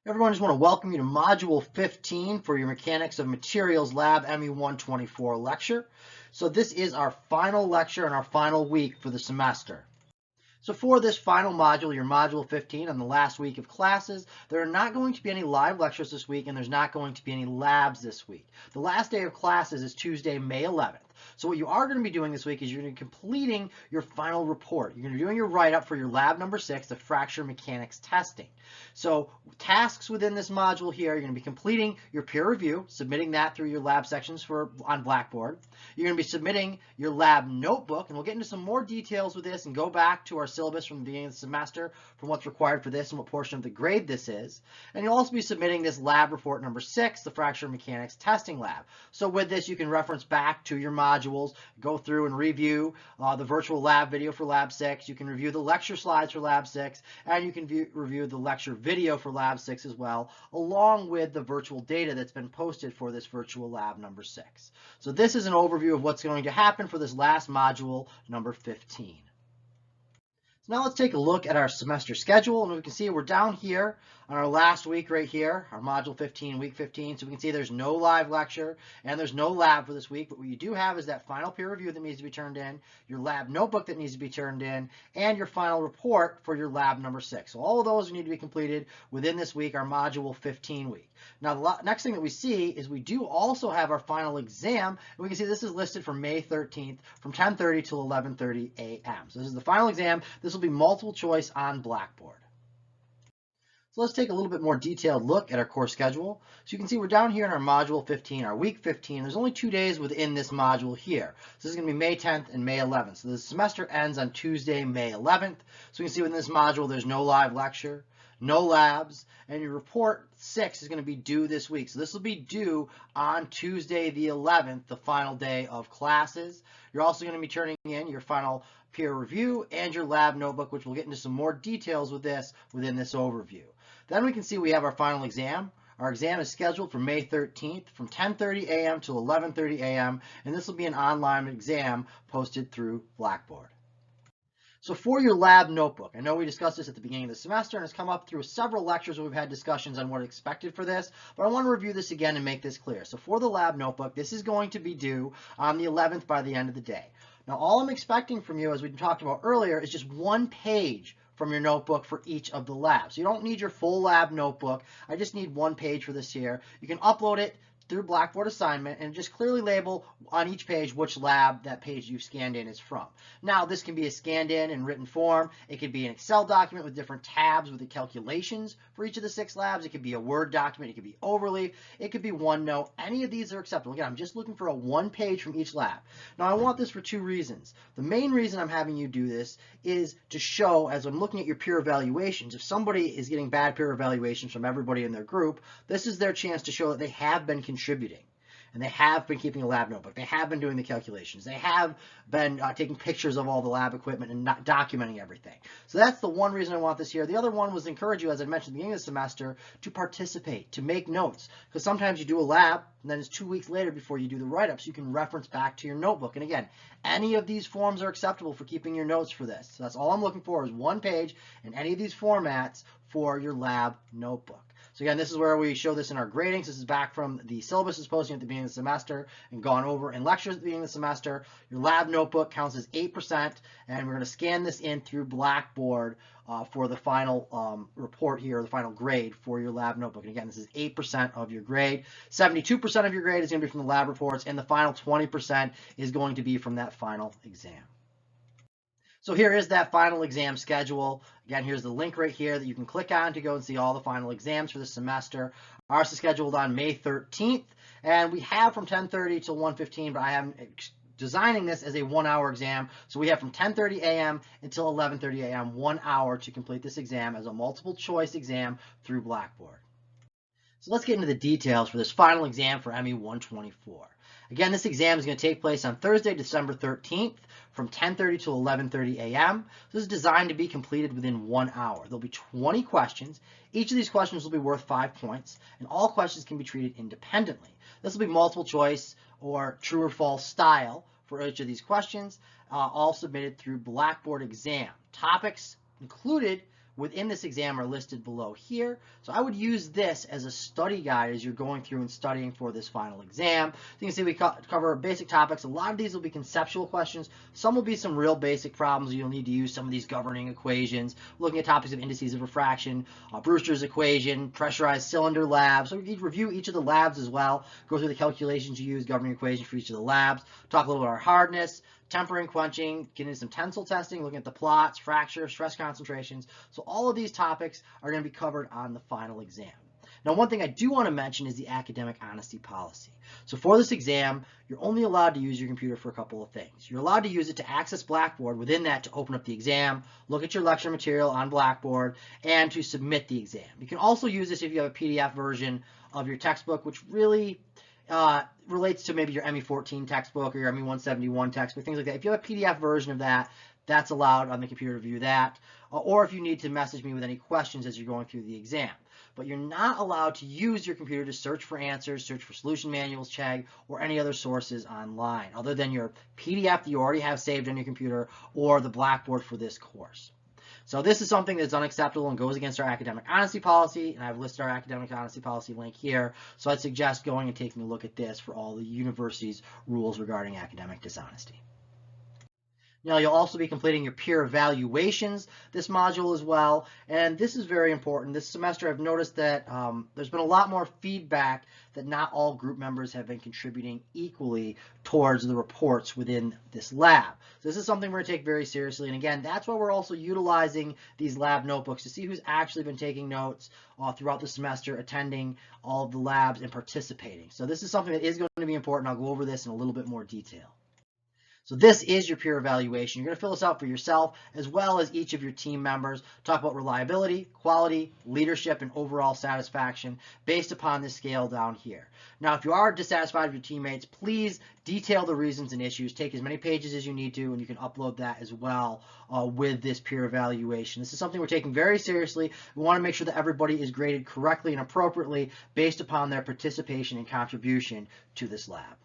Everyone, just want to welcome you to Module 15 for your Mechanics of Materials Lab ME124 lecture. So this is our final lecture and our final week for the semester. So for this final module, your Module 15, on the last week of classes, there are not going to be any live lectures this week, and there's not going to be any labs this week. The last day of classes is Tuesday, May 11th. So what you are going to be doing this week is you're going to be completing your final report. You're going to be doing your write-up for your lab number 6, the fracture mechanics testing. So tasks within this module here, you're going to be completing your peer review, submitting that through your lab sections on Blackboard. You're going to be submitting your lab notebook, and we'll get into some more details with this and go back to our syllabus from the beginning of the semester from what's required for this and what portion of the grade this is. And you'll also be submitting this lab report number 6, the fracture mechanics testing lab. So with this, you can reference back to your modules, go through and review the virtual lab video for lab 6. You can review the lecture slides for lab 6, and you can review the lecture video for lab 6 as well, along with the virtual data that's been posted for this virtual lab number 6. So this is an overview of what's going to happen for this last module, number 15. So now let's take a look at our semester schedule, and we can see we're down here on our last week right here, our module 15, week 15. So we can see there's no live lecture and there's no lab for this week, but what you do have is that final peer review that needs to be turned in, your lab notebook that needs to be turned in, and your final report for your lab number 6. So all of those need to be completed within this week, our module 15 week. Now the next thing that we see is we do also have our final exam, and we can see this is listed for May 13th from 10:30 till 11:30 a.m. So this is the final exam. This will be multiple choice on Blackboard. So let's take a little bit more detailed look at our course schedule. So you can see we're down here in our module 15, our week 15. There's only 2 days within this module here. So this is going to be May 10th and May 11th. So the semester ends on Tuesday, May 11th. So you can see within this module there's no live lecture, no labs, and your report 6 is going to be due this week. So this will be due on Tuesday the 11th, the final day of classes. You're also going to be turning in your final peer review and your lab notebook, which we'll get into some more details with this within this overview. Then we can see we have our final exam. Our exam is scheduled for May 13th from 10:30 a.m. to 11:30 a.m. and this will be an online exam posted through Blackboard. So for your lab notebook, I know we discussed this at the beginning of the semester and it's come up through several lectures where we've had discussions on what expected for this, but I want to review this again and make this clear. So for the lab notebook, this is going to be due on the 11th by the end of the day. Now all I'm expecting from you, as we talked about earlier, is just one page from your notebook for each of the labs. You don't need your full lab notebook. I just need one page for this here. You can upload it through Blackboard assignment and just clearly label on each page which lab that page you've scanned in is from. Now this can be a scanned in written form. It could be an Excel document with different tabs with the calculations for each of the 6 labs. It could be a Word document. It could be Overleaf. It could be OneNote. Any of these are acceptable. Again, I'm just looking for a one page from each lab. Now I want this for 2 reasons. The main reason I'm having you do this is to show, as I'm looking at your peer evaluations, if somebody is getting bad peer evaluations from everybody in their group, this is their chance to show that they have been contributing. And they have been keeping a lab notebook. They have been doing the calculations. They have been taking pictures of all the lab equipment and not documenting everything. So that's the one reason I want this here. The other one was to encourage you, as I mentioned at the beginning of the semester, to participate, to make notes. Because sometimes you do a lab, and then it's 2 weeks later before you do the write-up, so you can reference back to your notebook. And again, any of these forms are acceptable for keeping your notes for this. So that's all I'm looking for is one page in any of these formats for your lab notebook. So again, this is where we show this in our gradings. This is back from the syllabus is posting at the beginning of the semester and gone over in lectures at the beginning of the semester. Your lab notebook counts as 8%, and we're going to scan this in through Blackboard for the final report here, the final grade for your lab notebook. And again, this is 8% of your grade. 72% of your grade is going to be from the lab reports, and the final 20% is going to be from that final exam. So here is that final exam schedule. Again, here's the link right here that you can click on to go and see all the final exams for the semester. Ours is scheduled on May 13th, and we have from 10:30 till 1:15, but I am designing this as a 1-hour exam. So we have from 10:30 a.m. until 11:30 a.m., 1 hour to complete this exam as a multiple choice exam through Blackboard. So let's get into the details for this final exam for ME124. Again, this exam is going to take place on Thursday, December 13th from 10:30 to 11:30 a.m. This is designed to be completed within 1 hour. There'll be 20 questions. Each of these questions will be worth 5 points, and all questions can be treated independently. This will be multiple choice or true or false style for each of these questions, all submitted through Blackboard exam. Topics included within this exam are listed below here. So I would use this as a study guide as you're going through and studying for this final exam. So you can see we cover basic topics. A lot of these will be conceptual questions. Some will be some real basic problems. You'll need to use some of these governing equations, looking at topics of indices of refraction, Brewster's equation, pressurized cylinder labs. So we need to review each of the labs as well, go through the calculations you use, governing equations for each of the labs, talk a little about our hardness, tempering, quenching, getting some tensile testing, looking at the plots, fracture, stress concentrations. So all of these topics are going to be covered on the final exam. Now, one thing I do want to mention is the academic honesty policy. So for this exam, you're only allowed to use your computer for a couple of things. You're allowed to use it to access Blackboard, within that to open up the exam, look at your lecture material on Blackboard, and to submit the exam. You can also use this if you have a PDF version of your textbook, which really relates to maybe your ME14 textbook or your ME171 textbook, things like that. If you have a PDF version of that, that's allowed on the computer to view that, or if you need to message me with any questions as you're going through the exam. But you're not allowed to use your computer to search for answers, search for solution manuals, Chegg, or any other sources online, other than your PDF that you already have saved on your computer or the Blackboard for this course. So this is something that's unacceptable and goes against our academic honesty policy, and I've listed our academic honesty policy link here. So I'd suggest going and taking a look at this for all the university's rules regarding academic dishonesty. Now, you'll also be completing your peer evaluations this module as well, and this is very important. This semester I've noticed that there's been a lot more feedback that not all group members have been contributing equally towards the reports within this lab. So this is something we're going to take very seriously, and again, that's why we're also utilizing these lab notebooks to see who's actually been taking notes throughout the semester, attending all of the labs and participating. So this is something that is going to be important. I'll go over this in a little bit more detail. So this is your peer evaluation. You're going to fill this out for yourself as well as each of your team members. Talk about reliability, quality, leadership, and overall satisfaction based upon this scale down here. Now, if you are dissatisfied with your teammates, please detail the reasons and issues. Take as many pages as you need to, and you can upload that as well with this peer evaluation. This is something we're taking very seriously. We want to make sure that everybody is graded correctly and appropriately based upon their participation and contribution to this lab.